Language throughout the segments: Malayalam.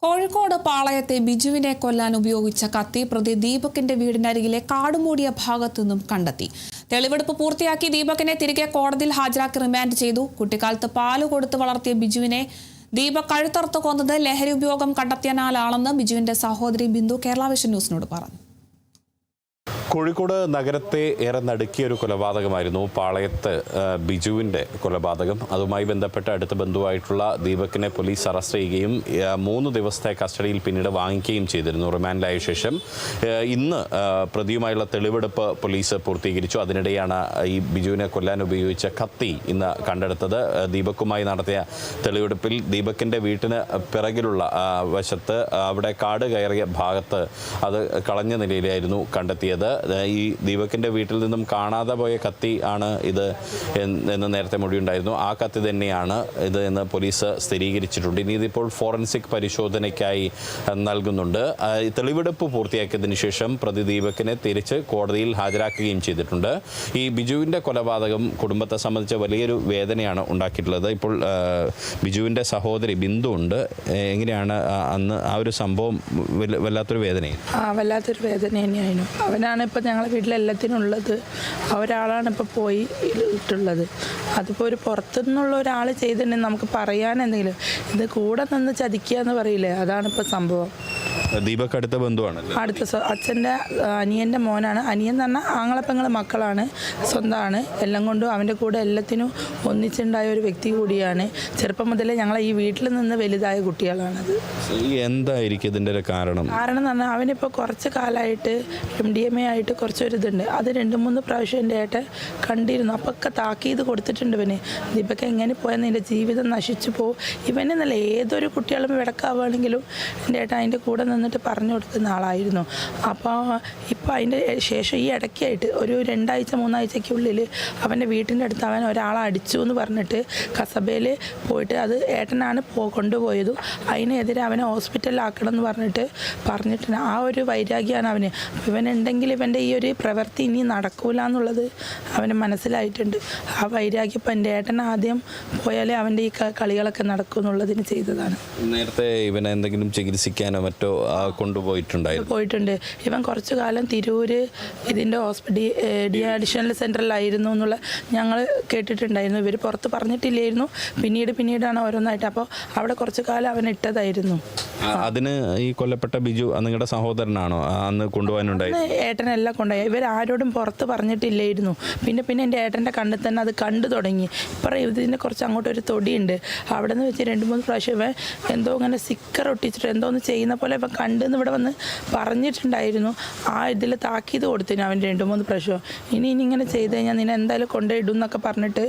കോഴിക്കോട് പാളയത്തെ ബിജുവിനെ കൊല്ലാൻ ഉപയോഗിച്ച കത്തി പ്രതി ദീപകിന്റെ വീടിനരികിലെ കാടുമൂടിയ ഭാഗത്തു നിന്നും കണ്ടെത്തി. തെളിവെടുപ്പ് പൂർത്തിയാക്കി ദീപകിനെ തിരികെ കോടതിയിൽ ഹാജരാക്കി റിമാൻഡ് ചെയ്തു. കുട്ടിക്കാലത്ത് പാല് കൊടുത്ത് വളർത്തിയ ബിജുവിനെ ദീപക് കഴുത്തറുത്ത് കൊന്നത് ലഹരി ഉപയോഗം കണ്ടെത്തിയതിനാലാണെന്ന് ബിജുവിന്റെ സഹോദരി ബിന്ദു കേരള വിഷൻ ന്യൂസിനോട് പറഞ്ഞു. കോഴിക്കോട് നഗരത്തെ ഏറെ നടുക്കിയ ഒരു കൊലപാതകമായിരുന്നു പാളയത്ത് ബിജുവിൻ്റെ കൊലപാതകം. അതുമായി ബന്ധപ്പെട്ട് അടുത്ത ബന്ധുവായിട്ടുള്ള ദീപകിനെ പോലീസ് അറസ്റ്റ് ചെയ്യുകയും 3 ദിവസത്തെ കസ്റ്റഡിയിൽ പിന്നീട് വാങ്ങിക്കുകയും ചെയ്തിരുന്നു. റിമാൻഡിലായ ശേഷം ഇന്ന് പ്രതിയുമായുള്ള തെളിവെടുപ്പ് പോലീസ് പൂർത്തീകരിച്ചു. അതിനിടെയാണ് ഈ ബിജുവിനെ കൊല്ലാൻ ഉപയോഗിച്ച കത്തി ഇന്ന് കണ്ടെടുത്തത്. ദീപക്കുമായി നടത്തിയ തെളിവെടുപ്പിൽ ദീപകിൻ്റെ വീട്ടിന് പിറകിലുള്ള വശത്ത് അവിടെ കാട് കയറിയ ഭാഗത്ത് അത് കളഞ്ഞ നിലയിലായിരുന്നു കണ്ടെത്തിയത്. ഈ ദീപകിന്റെ വീട്ടിൽ നിന്നും കാണാതെ പോയ കത്തി ആണ് ഇത് എന്ന് നേരത്തെ മൊഴിയുണ്ടായിരുന്നു. ആ കത്തി തന്നെയാണ് ഇത് എന്ന് പോലീസ് സ്ഥിരീകരിച്ചിട്ടുണ്ട്. ഇനി ഇതിപ്പോൾ ഫോറൻസിക് പരിശോധനയ്ക്കായി നൽകുന്നുണ്ട്. തെളിവെടുപ്പ് പൂർത്തിയാക്കിയതിനു ശേഷം പ്രതി ദീപകിനെ തിരിച്ച് കോടതിയിൽ ഹാജരാക്കുകയും ചെയ്തിട്ടുണ്ട്. ഈ ബിജുവിൻ്റെ കൊലപാതകം കുടുംബത്തെ സംബന്ധിച്ച് വലിയൊരു വേദനയാണ് ഉണ്ടാക്കിയിട്ടുള്ളത്. ഇപ്പോൾ ബിജുവിൻ്റെ സഹോദരി ബിന്ദു ഉണ്ട്. എങ്ങനെയാണ് അന്ന് ആ ഒരു സംഭവം? വല്ലാത്തൊരു വേദനയാണ്. വല്ലാത്തൊരു വേദന തന്നെയായിരുന്നു. അവനാണ് ഇപ്പം ഞങ്ങളുടെ വീട്ടിലെല്ലാത്തിനും ഉള്ളത്. ഒരാളാണ് ഇപ്പോൾ പോയി ഇട്ടുള്ളത്. അതിപ്പോൾ ഒരു പുറത്തുനിന്നുള്ള ഒരാൾ ചെയ്തിട്ടുണ്ടെങ്കിൽ നമുക്ക് പറയാൻ എന്തെങ്കിലും, ഇത് കൂടെ നിന്ന് ചതിക്കുക എന്ന് പറയില്ലേ, അതാണിപ്പോൾ സംഭവം. ദീപക് അടുത്ത ബന്ധുവാണ്, അടുത്ത അച്ഛൻ്റെ അനിയൻ്റെ മോനാണ്. അനിയൻ എന്ന് പറഞ്ഞാൽ ആങ്ങളപ്പെങ്ങൾ മക്കളാണ്, സ്വന്തമാണ്. എല്ലാം കൊണ്ടും അവൻ്റെ കൂടെ എല്ലാത്തിനും ഒന്നിച്ചുണ്ടായ ഒരു വ്യക്തി കൂടിയാണ്. ചെറുപ്പം മുതലേ ഞങ്ങളെ ഈ വീട്ടിൽ നിന്ന് വലുതായ കുട്ടികളാണത്. എന്തായിരിക്കും ഇതിൻ്റെ ഒരു കാരണം? കാരണം എന്ന് പറഞ്ഞാൽ അവനിപ്പോൾ കുറച്ച് കാലമായിട്ട് MDMA ആയിട്ട് കുറച്ചൊരിതുണ്ട്. അത് 2-3 പ്രാവശ്യം എൻ്റെ ഏട്ടൻ കണ്ടിരുന്നു. അപ്പോൾ ഒക്കെ താക്കീത് കൊടുത്തിട്ടുണ്ട് ഇവന്. ദീപക് എങ്ങനെ പോയാൽ നിൻ്റെ ജീവിതം നശിച്ചു പോകും. ഇവനെന്നല്ല ഏതൊരു കുട്ടികളും വിടക്കാവുകയാണെങ്കിലും എൻ്റെ ഏട്ടൻ അതിൻ്റെ കൂടെ നിന്നിട്ട് പറഞ്ഞു കൊടുക്കുന്ന ആളായിരുന്നു. അപ്പോൾ ഇപ്പോൾ അതിൻ്റെ ശേഷം ഈ ഇടയ്ക്കായിട്ട് ഒരു 2-3 ആഴ്ചയ്ക്കുള്ളിൽ അവൻ്റെ വീട്ടിൻ്റെ അടുത്ത് അവൻ ഒരാളെ അടിച്ചു എന്ന് പറഞ്ഞിട്ട് കസബയിൽ പോയിട്ട്, അത് ഏട്ടനാണ് കൊണ്ടുപോയത്. അതിനെതിരെ അവനെ ഹോസ്പിറ്റലിലാക്കണം എന്ന് പറഞ്ഞിട്ടുണ്ട്. ആ ഒരു വൈരാഗ്യമാണ് അവന്. ഇവനുണ്ടെങ്കിൽ ഇവൻ്റെ ഈ ഒരു പ്രവൃത്തി ഇനി നടക്കൂല എന്നുള്ളത് അവന് മനസ്സിലായിട്ടുണ്ട്. ആ വൈരാഗ്യം ഇപ്പം എൻ്റെ ഏട്ടൻ ആദ്യം പോയാലേ അവൻ്റെ ഈ കളികളൊക്കെ നടക്കും എന്നുള്ളതിന് ചെയ്തതാണ്. നേരത്തെ ഇവനെ എന്തെങ്കിലും ചികിത്സിക്കാനോ മറ്റോ പോയിട്ടുണ്ട്. ഇവൻ കുറച്ചു കാലം തിരൂര് ഇതിൻ്റെ ഡി അഡിഷണൽ സെൻറ്ററിലായിരുന്നു എന്നുള്ള ഞങ്ങൾ കേട്ടിട്ടുണ്ടായിരുന്നു. ഇവർ പുറത്ത് പറഞ്ഞിട്ടില്ലായിരുന്നു. പിന്നീടാണ് ഓരോന്നായിട്ട്. അപ്പോൾ അവിടെ കുറച്ചു കാലം അവൻ ഇട്ടതായിരുന്നു. അതിന് ഈ കൊല്ലപ്പെട്ട ബിജു നിങ്ങളുടെ സഹോദരനാണോ അന്ന് കൊണ്ടുപോകാനുണ്ടായി? ഏട്ടനെല്ലാം കൊണ്ടുപോയി. ഇവരാരോടും പുറത്ത് പറഞ്ഞിട്ടില്ലായിരുന്നു. പിന്നെ എൻ്റെ ഏട്ടൻ്റെ കണ്ണിൽ തന്നെ അത് കണ്ടു തുടങ്ങി. ഇപ്പം ഇതിന് കുറച്ച് അങ്ങോട്ട് ഒരു തൊടിയുണ്ട്. അവിടെ നിന്ന് വെച്ച് 2-3 പ്രാവശ്യം ഇവൻ എന്തോ ഇങ്ങനെ സ്റ്റിക്കർ ഒട്ടിച്ചിട്ട് എന്തോ ഒന്ന് ചെയ്യുന്ന പോലെ ഇവൻ കണ്ടെന്ന് ഇവിടെ വന്ന് പറഞ്ഞിട്ടുണ്ടായിരുന്നു. ആ ഇതിൽ താക്കീത് കൊടുത്തിന് അവൻ 2-3 പ്രാവശ്യം. ഇനി ഇങ്ങനെ ചെയ്ത് കഴിഞ്ഞാൽ നിന്നെ എന്തായാലും കൊണ്ടുപോയിടും എന്നൊക്കെ പറഞ്ഞിട്ട്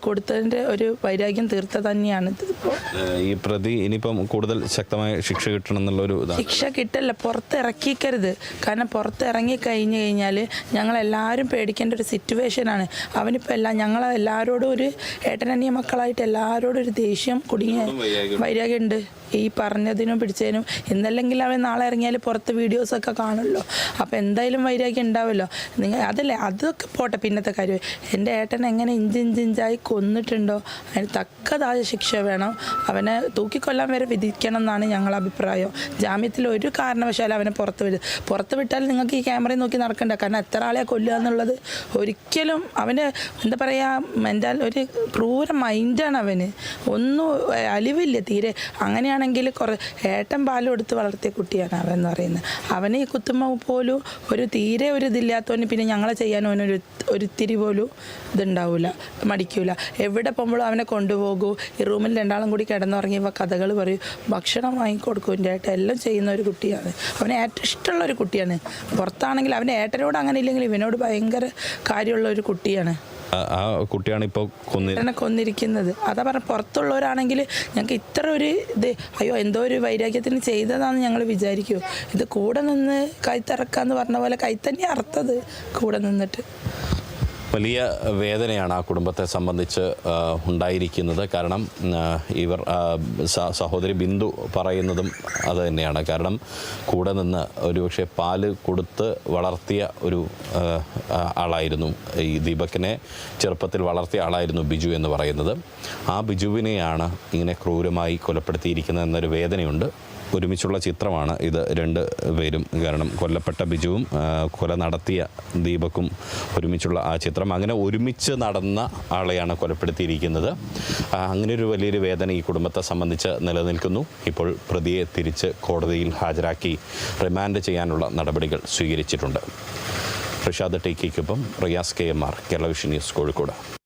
കൊടുത്തതിൻ്റെ ഒരു വൈരാഗ്യം തീർത്ത തന്നെയാണ് ഇതിപ്പോൾ. ഈ പ്രതി ഇനിയിപ്പം കൂടുതൽ ശക്തമായ ശിക്ഷ കിട്ടണം എന്നുള്ളൊരു ശിക്ഷ കിട്ടല്ല, പുറത്ത് ഇറക്കിക്കരുത്. കാരണം പുറത്ത് ഇറങ്ങി കഴിഞ്ഞ് കഴിഞ്ഞാൽ ഞങ്ങളെല്ലാവരും പേടിക്കേണ്ട ഒരു സിറ്റുവേഷനാണ്. അവനിപ്പോൾ ഞങ്ങളെല്ലാവരോടും ഒരു ഏട്ടനനിയ മക്കളായിട്ട് എല്ലാവരോടും ഒരു ദേഷ്യം കുടുങ്ങിയ വൈരാഗ്യമുണ്ട്. ഈ പറഞ്ഞതിനും പിടിച്ചതിനും. ഇന്നല്ലെങ്കിൽ അവൻ നാളെ ഇറങ്ങിയാൽ പുറത്ത് വീഡിയോസൊക്കെ കാണുമല്ലോ. അപ്പോൾ എന്തായാലും വൈരാഗ്യം ഉണ്ടാവുമല്ലോ. അതല്ലേ, അതൊക്കെ പോട്ടെ, പിന്നത്തെ കാര്യം. എൻ്റെ ഏട്ടൻ എങ്ങനെ ഇഞ്ചിഞ്ചായി കൊന്നിട്ടുണ്ടോ അതിന് തക്കതായ ശിക്ഷ വേണം. അവനെ തൂക്കിക്കൊല്ലാൻ വരെ വിധിക്കണം എന്നാണ് ഞങ്ങളുടെ അഭിപ്രായം. ജാമ്യത്തിൽ ഒരു കാരണവശാലും അവനെ പുറത്ത് വിട്ടാൽ നിങ്ങൾക്ക് ഈ ക്യാമറയിൽ നോക്കി നടക്കണ്ട. കാരണം എത്ര ആളെ കൊല്ലുക എന്നുള്ളത് ഒരിക്കലും അവന് എന്താ പറയുക, ഒരു ക്രൂര മൈൻഡാണ് അവന്. ഒന്നും അലിവില്ല തീരെ. അങ്ങനെയാണെങ്കിൽ ഏട്ടൻ പാലും എടുത്ത് വളർത്തിയ കുട്ടിയാണ് അവൻ എന്ന് പറയുന്നത്. അവന് ഈ കുത്തുമ്മ പോലും തീരെ ഒരു ഇതില്ലാത്തവന് പിന്നെ ഞങ്ങളെ ചെയ്യാൻ ഒരു തിരി പോലും ഇതുണ്ടാവില്ല, മടിക്കൂല. എവിടെ പോകുമ്പോഴും അവനെ കൊണ്ടുപോകൂ. ഈ റൂമിൽ 2 കൂടി കിടന്നുറങ്ങി കഥകൾ പറയും, ഭക്ഷണം വാങ്ങിക്കൊടുക്കും. എൻ്റെ ഏട്ടൻ എല്ലാം ചെയ്യുന്ന ഒരു കുട്ടിയാണ്. അവന് ഏറ്റവും ഇഷ്ടമുള്ള ഒരു കുട്ടിയാണ്. പുറത്താണെങ്കിൽ അവൻ്റെ ഏട്ടനോട് അങ്ങനെ ഇല്ലെങ്കിൽ ഇവനോട് ഭയങ്കര കാര്യമുള്ള ഒരു കുട്ടിയാണ്. ആ കുട്ടിയാണ് ഇപ്പോൾ കൊന്നിരിക്കുന്നത്. അതാ പറഞ്ഞ, പുറത്തുള്ളവരാണെങ്കിൽ ഞങ്ങൾക്ക് ഇത്ര ഒരു ഇത് എന്തോ ഒരു വൈരാഗ്യത്തിന് ചെയ്തതാണെന്ന് ഞങ്ങൾ വിചാരിക്കും. ഇത് കൂടെ നിന്ന് കൈത്തിറക്കാന്ന് പറഞ്ഞ പോലെ കൈത്തന്നെ അറുത്തത് കൂടെ നിന്നിട്ട്. വലിയ വേദനയാണ് ആ കുടുംബത്തെ സംബന്ധിച്ച് ഉണ്ടായിരിക്കുന്നത്. കാരണം ഇവർ സഹോദരി ബിന്ദു പറയുന്നതും അത് തന്നെയാണ്. കാരണം കൂടെ നിന്ന് ഒരുപക്ഷെ പാല് കൊടുത്ത് വളർത്തിയ ഒരു ആളായിരുന്നു ഈ ദീപകിനെ ചെറുപ്പത്തിൽ വളർത്തിയ ആളായിരുന്നു ബിജു എന്ന് പറയുന്നത്. ആ ബിജുവിനെയാണ് ഇങ്ങനെ ക്രൂരമായി കൊലപ്പെടുത്തിയിരിക്കുന്നത് എന്നൊരു വേദനയുണ്ട്. ഒരുമിച്ചുള്ള ചിത്രമാണ് ഇത് രണ്ട് പേരും. കാരണം കൊല്ലപ്പെട്ട ബിജുവും കൊല നടത്തിയ ദീപക്കും ഒരുമിച്ചുള്ള ആ ചിത്രം. അങ്ങനെ ഒരുമിച്ച് നടന്ന ആളെയാണ് കൊലപ്പെടുത്തിയിരിക്കുന്നത്. അങ്ങനെ ഒരു വലിയൊരു വേദന ഈ കുടുംബത്തെ സംബന്ധിച്ച് നിലനിൽക്കുന്നു. ഇപ്പോൾ പ്രതിയെ തിരിച്ച് കോടതിയിൽ ഹാജരാക്കി റിമാൻഡ് ചെയ്യാനുള്ള നടപടികൾ സ്വീകരിച്ചിട്ടുണ്ട്. റിഷാദ് ടേക്കിക്കൊപ്പം Riyaz KMR, Kerala vision news, Kozhikode.